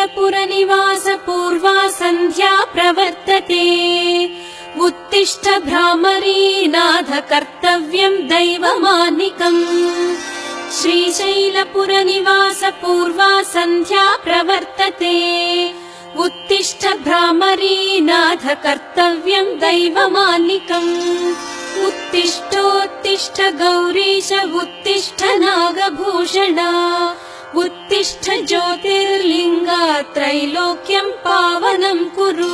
श्रीशैलपुरनिवास पूर्वा सन्ध्या प्रवर्तते। उत्तिष्ठ भ्रामरीनाथ कर्तव्यं दैवमानिकम्। श्रीशैलपुरनिवास पूर्वा सन्ध्या प्रवर्तते। उत्तिष्ठ भ्रामरीनाथ कर्तव्यं दैवमानिकम्। उत्तिष्ठोत्तिष्ठ गौरीश उत्तिष्ठ नागभूषण। उत्तिष्ठ ज्योतिर्लिङ्गा त्रैलोक्यं पावनं कुरु।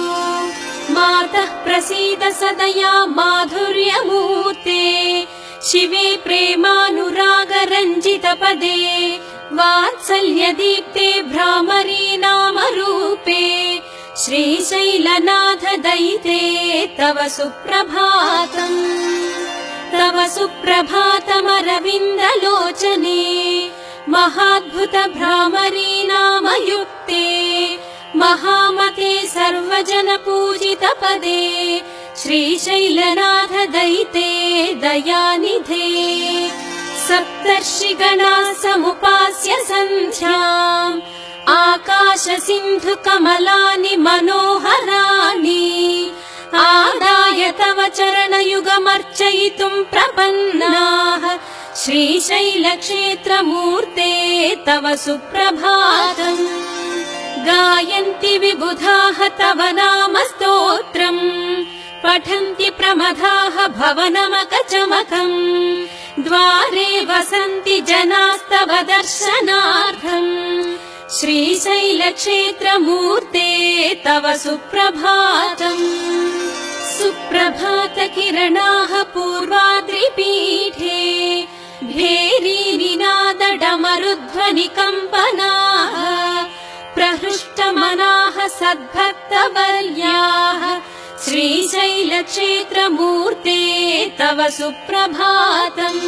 मातः प्रसीद सदया माधुर्यमूर्ते। शिवे प्रेमानुरागरञ्जितपदे। वात्सल्यदीप्ते भ्रामरी नामरूपे। श्रीशैलनाथ दयिते तव सुप्रभातम्। तव सुप्रभातमरविन्दलोचने। महाद्भुत भ्रामरी नामयुक्ते। महामते सर्वजन पूजित पदे। श्रीशैलनाथ दयिते दयानिधे। सप्तर्षिगणाः समुपास्य सन्ध्याम्। आकाश सिन्धु कमलानि मनोहराणि। आदाय तव चरणयुगमर्चयितुं प्रपन्नाः। श्रीशैलक्षेत्रमूर्ते तव सुप्रभातम्। गायन्ति विबुधाः तव नाम स्तोत्रम्। पठन्ति प्रमदाः भवनमकचमकम्। द्वारे वसन्ति जनास्तव दर्शनार्थम्। श्रीशैलक्षेत्रमूर्ते तव सुप्रभातम्। सुप्रभातकिरणाः पूर्वाद्रिपीठे। भेरीनिनादडमरुध्वनिकम्पनाः। प्रहृष्टमनाः सद्भक्तवर्याः। श्रीशैलक्षेत्रमूर्ते तव सुप्रभातम्।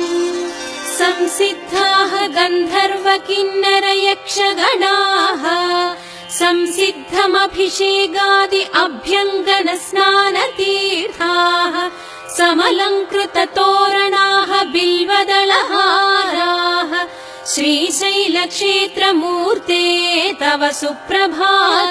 संसिद्धाः गन्धर्व किन्नर यक्षगणाः। संसिद्धमभिषेकादि अभ्यङ्गन स्नानतीर्थाः। समलङ्कृत तोरणाः बिल्वदलहाराः। श्रीशैलक्षेत्रमूर्ते तव सुप्रभातम्।